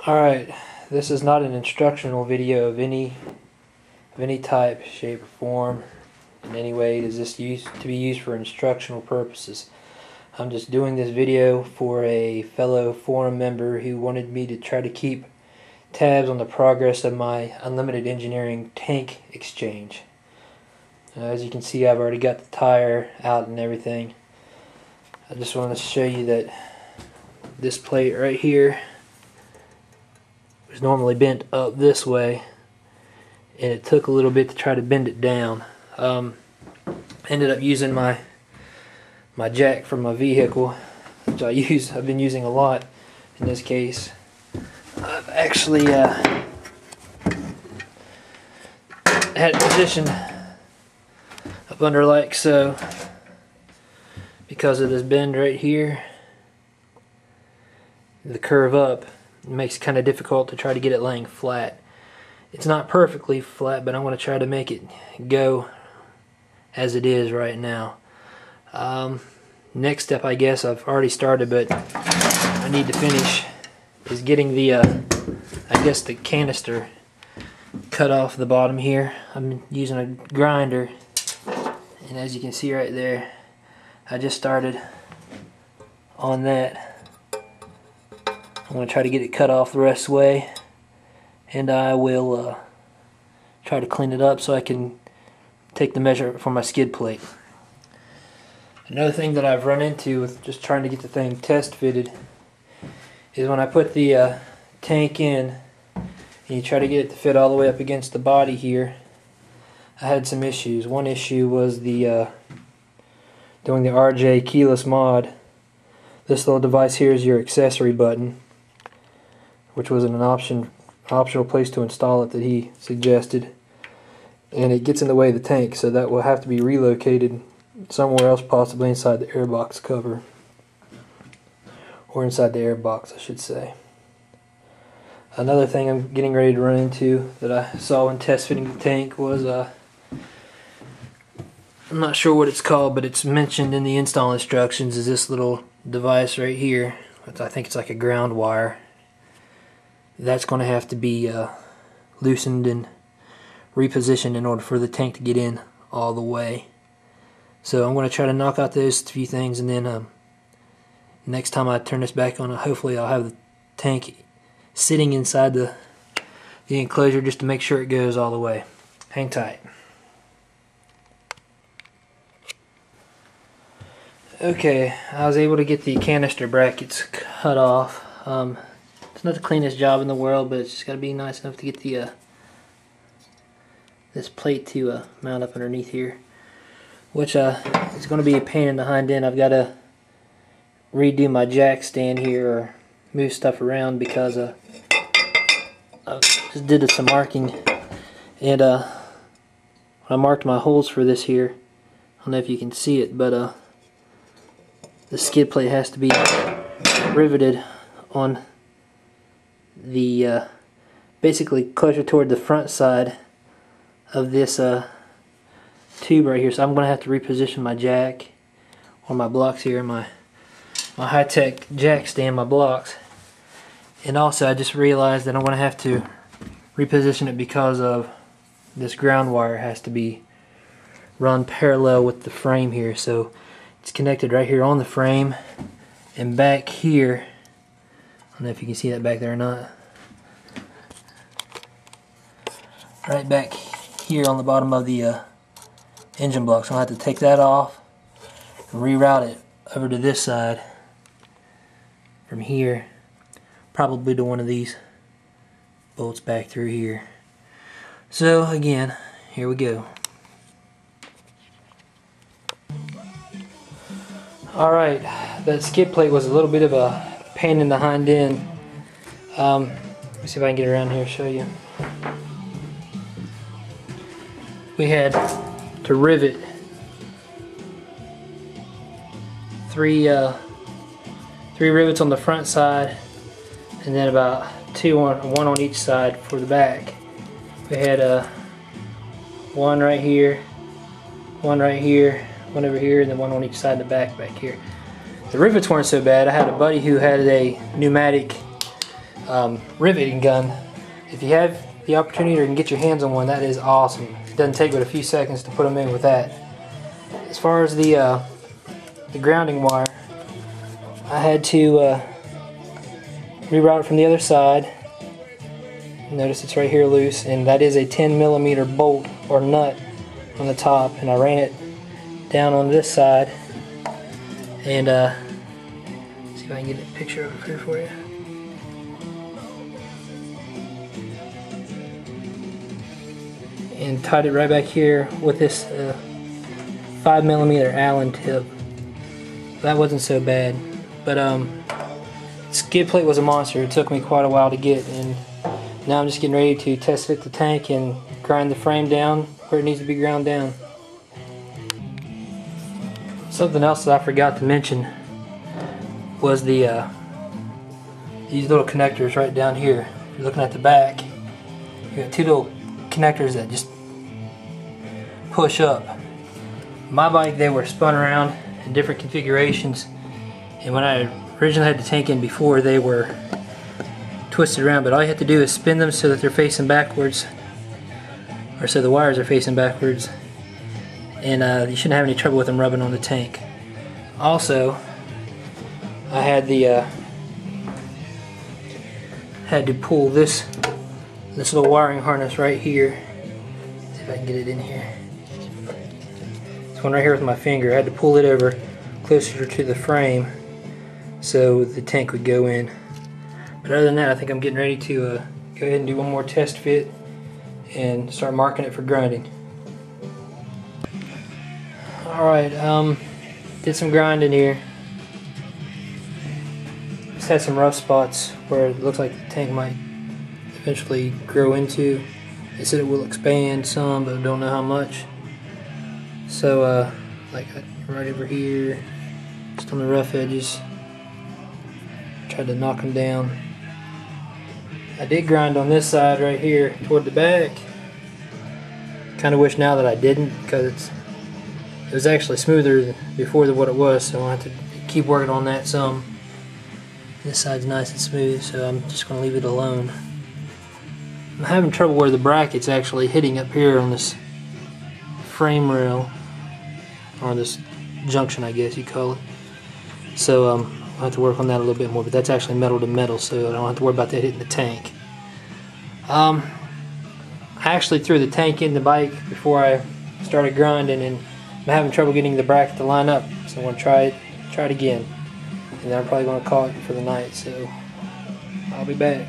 Alright, this is not an instructional video of any type, shape, or form in any way. Is this to be used for instructional purposes? I'm just doing this video for a fellow forum member who wanted me to try to keep tabs on the progress of my Unlimited Engineering tank exchange. As you can see, I've already got the tire out and everything. I just wanted to show you that this plate right here was normally bent up this way, and it took a little bit to try to bend it down. Ended up using my jack from my vehicle, which I've been using a lot in this case. I've actually had it positioned up under like so, because of this bend right here, the curve up. It makes it kind of difficult to try to get it laying flat. It's not perfectly flat, but I'm going to try to make it go as it is right now. Next step, I guess I've already started, but I need to finish, is getting the I guess the canister cut off the bottom here. I'm using a grinder, and as you can see right there, I just started on that. I'm going to try to get it cut off the rest of the way, and I will try to clean it up so I can take the measure for my skid plate. Another thing that I've run into with just trying to get the thing test fitted is when I put the tank in and you try to get it to fit all the way up against the body here, I had some issues. One issue was the doing the RJ keyless mod. This little device here is your accessory button, which was an optional place to install it that he suggested, and it gets in the way of the tank, so that will have to be relocated somewhere else, possibly inside the airbox cover, or inside the airbox, I should say. Another thing I'm getting ready to run into that I saw when test fitting the tank was I'm not sure what it's called, but it's mentioned in the install instructions, is this little device right here. I think it's like a ground wire. That's going to have to be loosened and repositioned in order for the tank to get in all the way. So I'm going to try to knock out those few things, and then next time I turn this back on, hopefully I'll have the tank sitting inside the enclosure just to make sure it goes all the way. Hang tight. Okay, I was able to get the canister brackets cut off. It's not the cleanest job in the world, but it's just got to be nice enough to get the this plate to mount up underneath here, which is going to be a pain in the hind end. I've got to redo my jack stand here, or move stuff around, because I just did some marking, and when I marked my holes for this here, I don't know if you can see it, but the skid plate has to be riveted on the basically closer toward the front side of this tube right here. So I'm going to have to reposition my jack on my blocks here, my high-tech jack stand, my blocks. And also I just realized that I'm going to have to reposition it because of this ground wire has to be run parallel with the frame here. So it's connected right here on the frame, and back here, I don't know if you can see that back there or not, right back here on the bottom of the engine block. So I'll have to take that off and reroute it over to this side from here, probably to one of these bolts back through here. So again, here we go. Alright, that skid plate was a little bit of a pain in the hind end. Let me see if I can get around here and show you. We had to rivet three rivets on the front side, and then about one on each side for the back. We had one right here, one right here, one over here, and then one on each side of the back here. The rivets weren't so bad. I had a buddy who had a pneumatic riveting gun. If you have the opportunity or can get your hands on one, that is awesome. It doesn't take but a few seconds to put them in with that. As far as the grounding wire, I had to reroute it from the other side. Notice it's right here loose, and that is a 10mm bolt or nut on the top, and I ran it down on this side. And see if I can get a picture of it here for you. And tied it right back here with this 5mm Allen tip. That wasn't so bad, but skid plate was a monster. It took me quite a while to get, and now I'm just getting ready to test fit the tank and grind the frame down where it needs to be ground down. Something else that I forgot to mention was the these little connectors right down here. If you're looking at the back, you got two little connectors that just push up. My bike, they were spun around in different configurations, and when I originally had the tank in before, they were twisted around, but all you have to do is spin them so that they're facing backwards, or so the wires are facing backwards, and you shouldn't have any trouble with them rubbing on the tank. Also, I had to pull this little wiring harness right here. See if I can get it in here. This one right here with my finger. I had to pull it over closer to the frame so the tank would go in. But other than that, I think I'm getting ready to go ahead and do one more test fit and start marking it for grinding. Alright, did some grinding here. Just had some rough spots where it looks like the tank might eventually grow into. They said it will expand some, but I don't know how much. So, like right over here, just on the rough edges, tried to knock them down. I did grind on this side right here toward the back. Kind of wish now that I didn't, because it was actually smoother than before than what it was, so I'll have to keep working on that some. This side's nice and smooth, so I'm just going to leave it alone. I'm having trouble where the bracket's actually hitting up here on this frame rail, or this junction, I guess you call it. So I'll have to work on that a little bit more, but that's actually metal to metal, so I don't have to worry about that hitting the tank. I actually threw the tank in the bike before I started grinding, and I'm having trouble getting the bracket to line up, so I'm going to try it again, and then I'm probably going to call it for the night, so I'll be back.